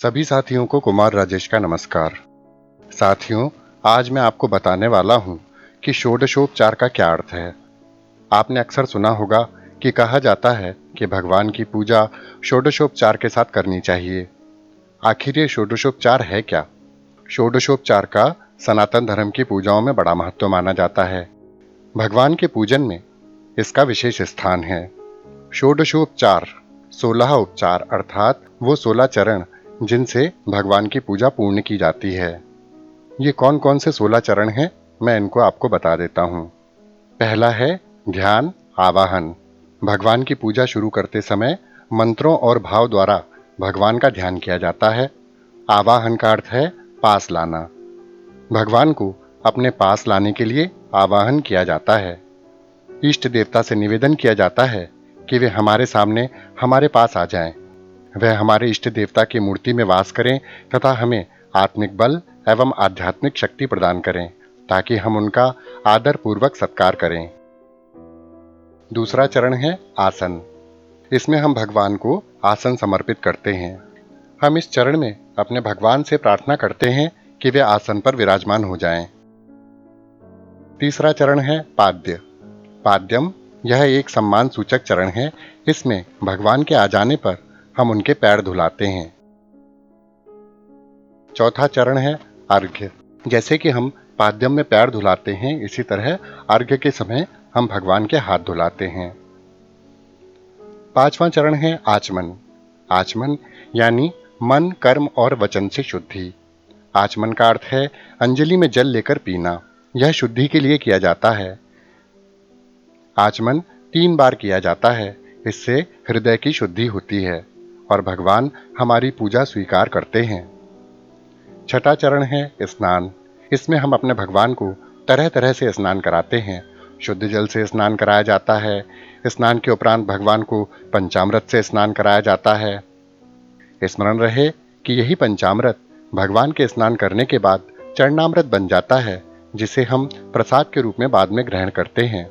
सभी साथियों को कुमार राजेश का नमस्कार। साथियों, आज मैं आपको बताने वाला हूँ कि षोडशोपचार का क्या अर्थ है। आपने अक्सर सुना होगा कि कहा जाता है कि भगवान की पूजा षोडशोपचार के साथ करनी चाहिए। आखिर ये षोडशोपचार है क्या? षोडशोपचार का सनातन धर्म की पूजाओं में बड़ा महत्व माना जाता है। भगवान के पूजन में इसका विशेष स्थान है। षोडशोपचार 16 उपचार अर्थात वो 16 चरण जिनसे भगवान की पूजा पूर्ण की जाती है। ये कौन कौन से 16 चरण हैं, मैं इनको आपको बता देता हूँ। पहला है ध्यान आवाहन। भगवान की पूजा शुरू करते समय मंत्रों और भाव द्वारा भगवान का ध्यान किया जाता है। आवाहन का अर्थ है पास लाना। भगवान को अपने पास लाने के लिए आवाहन किया जाता है। इष्ट देवता से निवेदन किया जाता है कि वे हमारे सामने हमारे पास आ जाएं। वह हमारे इष्ट देवता की मूर्ति में वास करें तथा हमें आत्मिक बल एवं आध्यात्मिक शक्ति प्रदान करें ताकि हम उनका आदर पूर्वक सत्कार करें। दूसरा चरण है आसन। इसमें हम भगवान को आसन समर्पित करते हैं। हम इस चरण में अपने भगवान से प्रार्थना करते हैं कि वे आसन पर विराजमान हो जाएं। तीसरा चरण है पाद्य। पाद्यम यह एक सम्मान सूचक चरण है। इसमें भगवान के आ जाने पर हम उनके पैर धुलाते हैं। चौथा चरण है अर्घ्य। जैसे कि हम पाद्यम में पैर धुलाते हैं, इसी तरह अर्घ्य के समय हम भगवान के हाथ धुलाते हैं। पांचवा चरण है आचमन। आचमन यानी मन, कर्म और वचन से शुद्धि। आचमन का अर्थ है अंजलि में जल लेकर पीना। यह शुद्धि के लिए किया जाता है। आचमन 3 बार किया जाता है। इससे हृदय की शुद्धि होती है और भगवान हमारी पूजा स्वीकार करते हैं। छठा चरण है स्नान। इसमें हम अपने भगवान को तरह तरह से स्नान कराते हैं। शुद्ध जल से स्नान कराया जाता है। स्नान के उपरांत भगवान को पंचामृत से स्नान कराया जाता है। स्मरण रहे कि यही पंचामृत भगवान के स्नान करने के बाद चरणामृत बन जाता है, जिसे हम प्रसाद के रूप में बाद में ग्रहण करते हैं।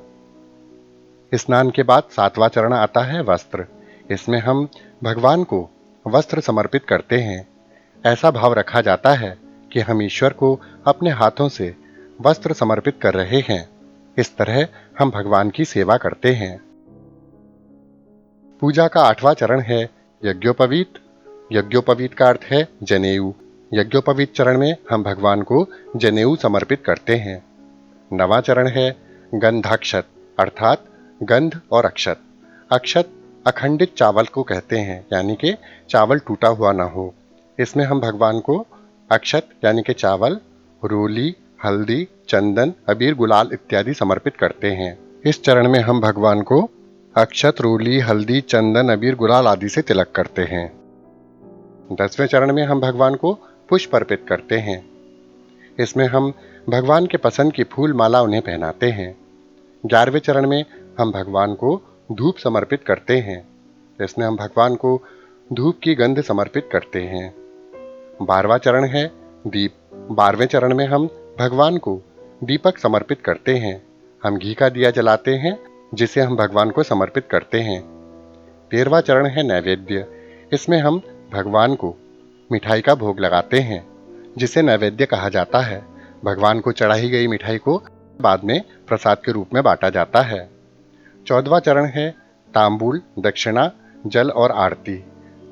स्नान के बाद 7वां चरण आता है वस्त्र। इसमें हम भगवान को वस्त्र समर्पित करते हैं। ऐसा भाव रखा जाता है कि हम ईश्वर को अपने हाथों से वस्त्र समर्पित कर रहे हैं। इस तरह हम भगवान की सेवा करते हैं। पूजा का 8वां चरण है यज्ञोपवीत। यज्ञोपवीत का अर्थ है जनेऊ। यज्ञोपवीत चरण में हम भगवान को जनेऊ समर्पित करते हैं। 9वां चरण है गंधाक्षत अर्थात गंध और अक्षत। अक्षत अखंडित चावल को कहते हैं, यानी कि चावल टूटा हुआ ना हो। इसमें हम भगवान को अक्षत यानी कि चावल, रोली, हल्दी, चंदन, अबीर, गुलाल इत्यादि समर्पित करते हैं। इस चरण में हम भगवान को अक्षत, रोली, हल्दी, चंदन, अबीर, गुलाल आदि से तिलक करते हैं। 10वें चरण में हम भगवान को पुष्प अर्पित करते हैं। इसमें हम भगवान के पसंद की फूल माला उन्हें पहनाते हैं। 11वें चरण में हम भगवान को धूप समर्पित करते हैं। इसमें हम भगवान को धूप की गंध समर्पित करते हैं। 12वां चरण है दीप। 12वें चरण में हम भगवान को दीपक समर्पित करते हैं। हम घी का दिया जलाते हैं, जिसे हम भगवान को समर्पित करते हैं। 13वां चरण है नैवेद्य। इसमें हम भगवान को मिठाई का भोग लगाते हैं, जिसे नैवेद्य कहा जाता है। भगवान को चढ़ाई गई मिठाई को बाद में प्रसाद के रूप में बांटा जाता है। 14वां चरण है तांबूल, दक्षिणा, जल और आरती।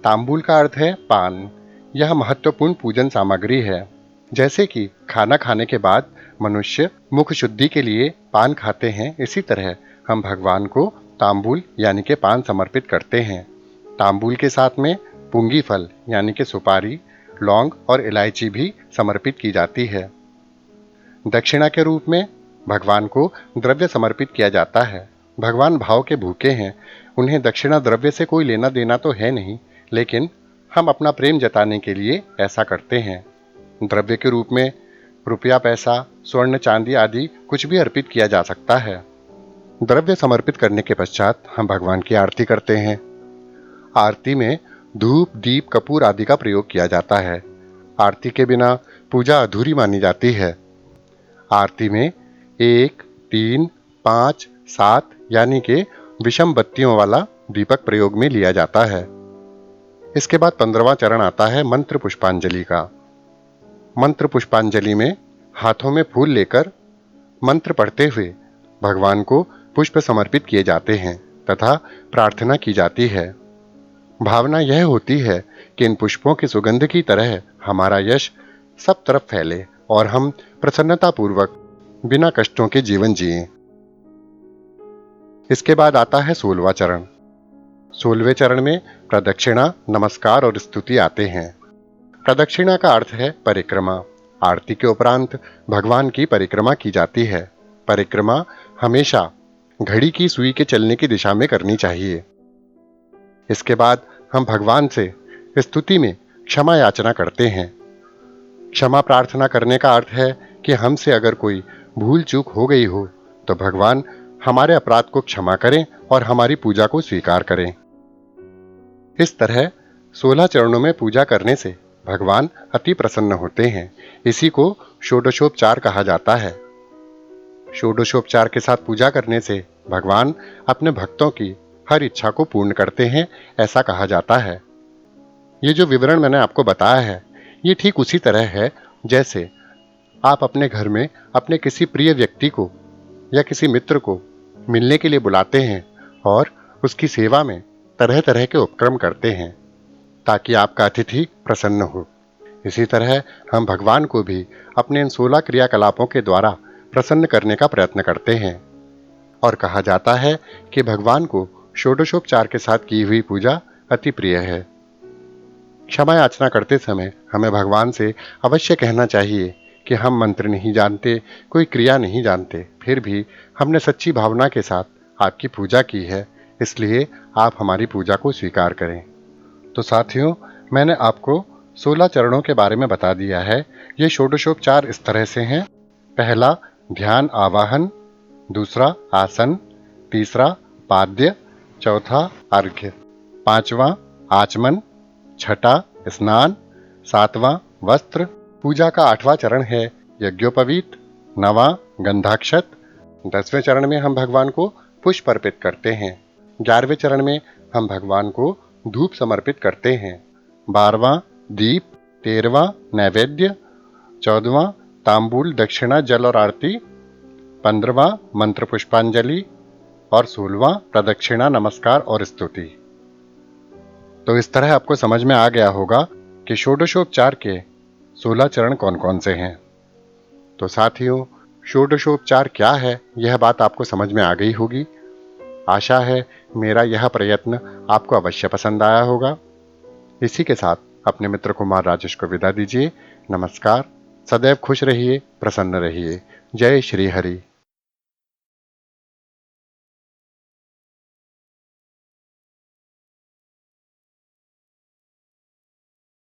तांबूल का अर्थ है पान। यह महत्वपूर्ण पूजन सामग्री है। जैसे कि खाना खाने के बाद मनुष्य मुख शुद्धि के लिए पान खाते हैं, इसी तरह हम भगवान को तांबूल यानी कि पान समर्पित करते हैं। तांबूल के साथ में पुंगी फल यानी कि सुपारी, लौंग और इलायची भी समर्पित की जाती है। दक्षिणा के रूप में भगवान को द्रव्य समर्पित किया जाता है। भगवान भाव के भूखे हैं। उन्हें दक्षिणा द्रव्य से कोई लेना देना तो है नहीं, लेकिन हम अपना प्रेम जताने के लिए ऐसा करते हैं। द्रव्य के रूप में रुपया, पैसा, स्वर्ण, चांदी आदि कुछ भी अर्पित किया जा सकता है। द्रव्य समर्पित करने के पश्चात हम भगवान की आरती करते हैं। आरती में धूप, दीप, कपूर आदि का प्रयोग किया जाता है। आरती के बिना पूजा अधूरी मानी जाती है। आरती में 1, 3, 5, 7 यानी कि विषम बत्तियों वाला दीपक प्रयोग में लिया जाता है। इसके बाद 15वां चरण आता है मंत्र पुष्पांजलि का। मंत्र पुष्पांजलि में हाथों में फूल लेकर मंत्र पढ़ते हुए भगवान को पुष्प समर्पित किए जाते हैं तथा प्रार्थना की जाती है। भावना यह होती है कि इन पुष्पों की सुगंध की तरह हमारा यश सब तरफ फैले और हम प्रसन्नतापूर्वक बिना कष्टों के जीवन जिएं। इसके बाद आता है 16वां चरण। 16वें चरण में प्रदक्षिणा, नमस्कार और स्तुति आते हैं। प्रदक्षिणा का अर्थ है परिक्रमा। आरती के उपरांत भगवान की परिक्रमा की जाती है। परिक्रमा हमेशा घड़ी की सुई के चलने की दिशा में करनी चाहिए। इसके बाद हम भगवान से स्तुति में क्षमा याचना करते हैं। क्षमा प्रार्थना करने का अर्थ है कि हमसे अगर कोई भूल चूक हो गई हो तो भगवान हमारे अपराध को क्षमा करें और हमारी पूजा को स्वीकार करें। इस तरह 16 चरणों में पूजा करने से भगवान अति प्रसन्न होते हैं। इसी को षोडशोपचार कहा जाता है। षोडशोपचार के साथ पूजा करने से भगवान अपने भक्तों की हर इच्छा को पूर्ण करते हैं, ऐसा कहा जाता है। ये जो विवरण मैंने आपको बताया है, ये ठीक उसी तरह है जैसे आप अपने घर में अपने किसी प्रिय व्यक्ति को या किसी मित्र को मिलने के लिए बुलाते हैं और उसकी सेवा में तरह तरह के उपक्रम करते हैं ताकि आपका अतिथि प्रसन्न हो। इसी तरह हम भगवान को भी अपने इन 16 क्रियाकलापों के द्वारा प्रसन्न करने का प्रयत्न करते हैं। और कहा जाता है कि भगवान को षोडशोपचार के साथ की हुई पूजा अति प्रिय है। क्षमा याचना करते समय हमें भगवान से अवश्य कहना चाहिए कि हम मंत्र नहीं जानते, कोई क्रिया नहीं जानते, फिर भी हमने सच्ची भावना के साथ आपकी पूजा की है, इसलिए आप हमारी पूजा को स्वीकार करें। तो साथियों, मैंने आपको 16 चरणों के बारे में बता दिया है। ये षोडशोपचार इस तरह से हैं। पहला ध्यान आवाहन, दूसरा आसन, तीसरा पाद्य, चौथा अर्घ्य, पांचवा आचमन, छठा स्नान, सातवां वस्त्र। पूजा का 8वां चरण है यज्ञोपवीत, 9वां गंधाक्षत। 10वें चरण में हम भगवान को पुष्प अर्पित करते हैं। 11वें चरण में हम भगवान को धूप समर्पित करते हैं। 12वां दीप, 13वां नैवेद्य, 14वां तांबूल, दक्षिणा, जल और आरती, 15वां मंत्र पुष्पांजलि और 16वां प्रदक्षिणा, नमस्कार और स्तुति। तो इस तरह आपको समझ में आ गया होगा कि षोडशोपचार के 16 चरण कौन कौन से हैं। तो साथियों, षोडशोपचार क्या है, यह बात आपको समझ में आ गई होगी। आशा है मेरा यह प्रयत्न आपको अवश्य पसंद आया होगा। इसी के साथ अपने मित्र कुमार राजेश को विदा दीजिए। नमस्कार। सदैव खुश रहिए, प्रसन्न रहिए। जय श्री हरि।